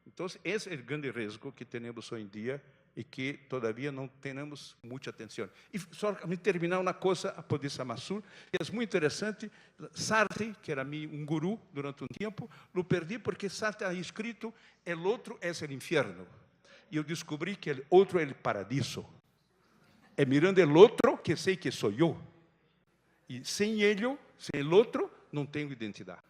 Então, esse é o grande risco que temos hoje em dia e que todavia não temos muita atenção. E só me terminar uma coisa, a Podissa Masul, que é muito interessante. Sartre, que era um guru durante um tempo, lo perdi porque Sartre ha escrito el outro é o inferno. E eu descobri que o outro é o paradiso. É mirando o outro que sei que sou eu. E sem ele, sem o outro, não tenho identidade.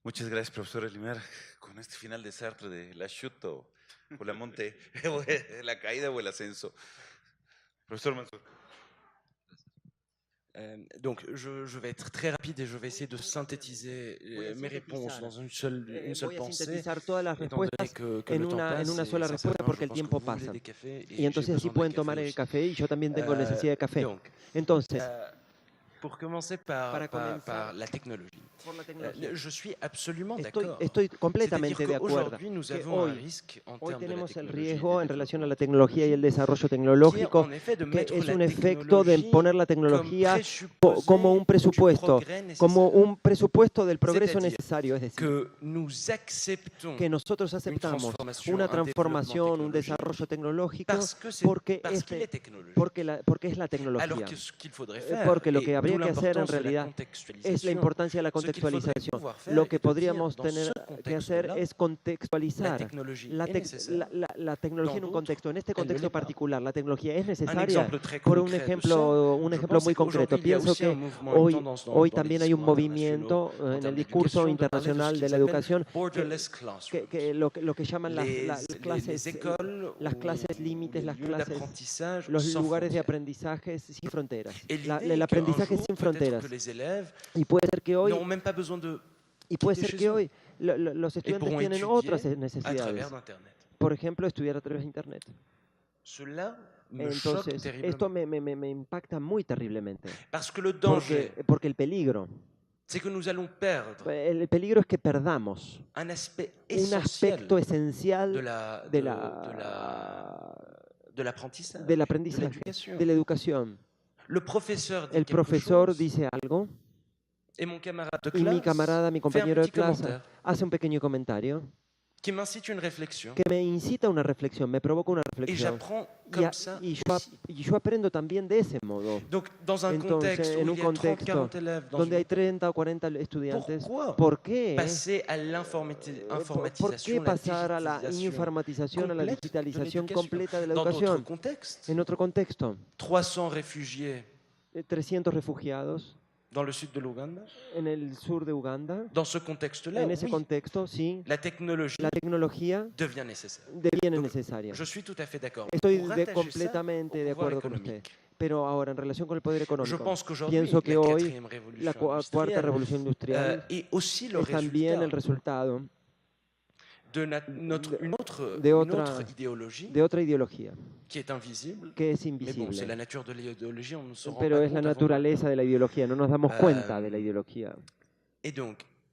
Muchas gracias, profesor Elimar. Con este final de Sartre de la chute o la monte, la caída o el ascenso. Professor Mansour. Donc, je vais être très rapide et je vais essayer de synthétiser mes réponses dans une seule pensée. Todas las respuestas en una sola respuesta porque el tiempo pasa. Y entonces así pueden tomar el café y yo también tengo necesidad de café. Entonces, pour commencer par la technologie. Je suis absolument d'accord. Estoy completamente de acuerdo. Hoy tenemos el riesgo en relación a la tecnología y el desarrollo tecnológico, que es un efecto de poner la tecnología como un presupuesto del progreso necesario, es decir, que nosotros aceptamos una transformación, un desarrollo tecnológico porque es la tecnología. Porque lo que habría que hacer en realidad es la importancia de la contextualización. Lo que podríamos tener que hacer es contextualizar la tecnología en un contexto. En este contexto particular, la tecnología es necesaria. Por un ejemplo muy concreto, pienso que hoy también hay un movimiento en el discurso internacional de la educación que lo que llaman las clases límites, los lugares de aprendizaje sin fronteras. El aprendizaje sin fronteras. Y puede ser que hoy los estudiantes tienen otras necesidades. Por ejemplo, estudiar a través de Internet. Entonces, esto me impacta muy terriblemente. Porque el peligro es que perdamos un aspecto esencial del aprendizaje, de la educación. El profesor dice algo y mi camarada, mi compañero de clase, hace un pequeño comentario que me incita a una reflexión, me provoca una reflexión. Y yo aprendo también de ese modo. Entonces, en un contexto donde hay 30 o 40 estudiantes, ¿por qué pasar a la informatización, a la digitalización completa de la educación? En otro contexto, 300 refugiados dans le sud de l'Ouganda. En el sur de Uganda. Dans ce contexte-là, en ese contexto, sí. La tecnología devient necesaria. Je suis tout à fait d'accord. Estoy completamente de acuerdo con usted. Pero ahora, en relación con el poder económico, pienso que hoy la cuarta revolución industrial es también el resultado de otra ideología que es invisible. Pero es la naturaleza de la ideología, no nos damos cuenta de la ideología.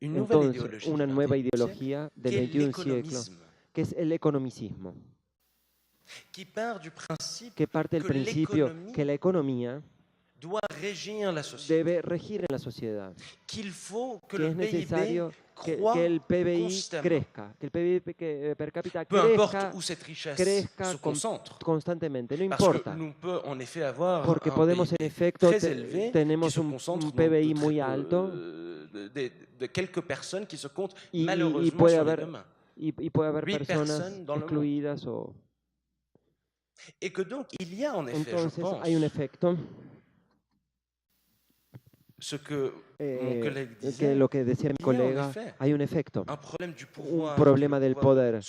Entonces, una nueva ideología del XXI siglo, que es el economicismo, que parte del principio que la economía debe regir en la sociedad, que es necesario que el PBI crezca, que el PBI per cápita crezca constantemente, no importa, porque podemos en efecto tenemos un PBI muy alto y puede haber personas excluidas o... Entonces hay un efecto que lo que decía mi colega, hay un efecto, un problema del poder,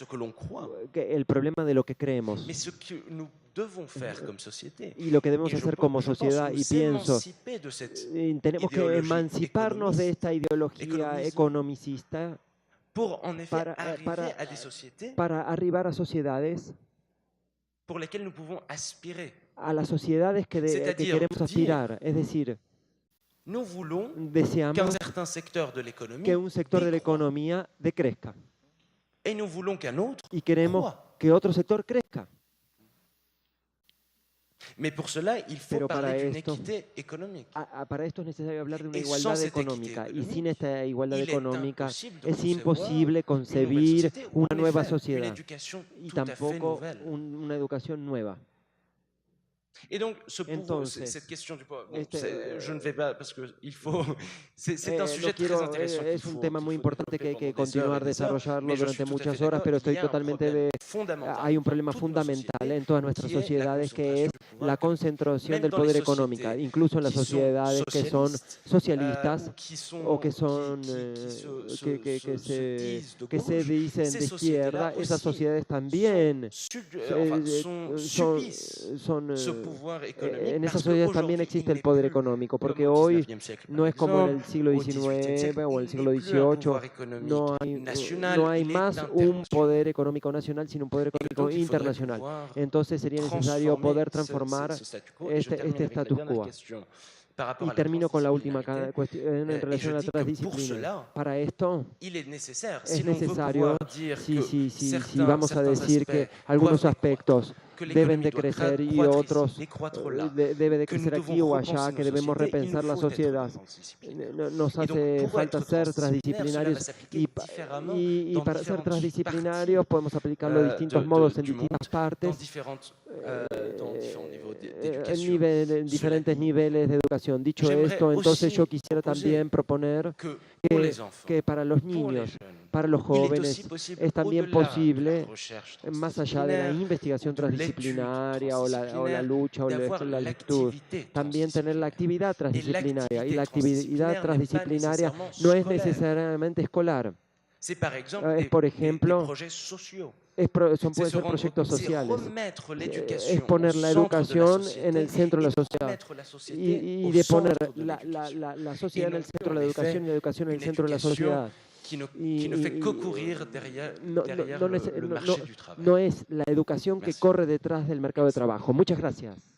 el problema de lo que creemos. Y lo que debemos hacer como sociedad, y pienso, tenemos que emanciparnos de esta ideología economicista para arribar a sociedades a las sociedades que queremos aspirar. Es decir, deseamos que un sector de la economía decrezca y queremos que otro sector crezca. Pero para esto es necesario hablar de una igualdad económica, y sin esta igualdad económica es imposible concebir una nueva sociedad y tampoco una educación nueva. Entonces, cette question du poids, je ne vais pas parce que c'est un sujet très intéressant. Es un tema muy importante que hay que continuar desarrollarlo durante muchas horas, pero estoy totalmente hay un problema fundamental en todas nuestras sociedades, que es la concentración del poder económico, incluso en las sociedades que son socialistas o que son que se dicen de izquierda. Esas sociedades también son en esas sociedades también existe el poder económico, porque hoy no es como en el siglo XIX o el siglo XVIII, no hay más un poder económico nacional, sino un poder económico internacional. Entonces sería necesario poder transformar este status quo. Y termino con la última cuestión en relación a la transdisciplina. Para esto es necesario, si vamos a decir que algunos aspectos deben de crecer y otros debe de crecer aquí o allá, que debemos repensar la sociedad. Nos hace falta ser transdisciplinarios y para ser transdisciplinarios podemos aplicarlo de distintos modos en distintas partes, en diferentes niveles de educación. Dicho esto, entonces yo quisiera también proponer que para los niños, para los jóvenes, es también posible, más allá de la investigación transdisciplinaria o la lucha o la lectura, también tener la actividad transdisciplinaria. Y la actividad transdisciplinaria no es necesariamente escolar. Es, por ejemplo, pueden ser proyectos sociales. Es poner la educación en el centro de la sociedad y de poner la sociedad en el centro de la educación y la educación en el centro de la sociedad. No es la educación que corre detrás del mercado de trabajo. Muchas gracias.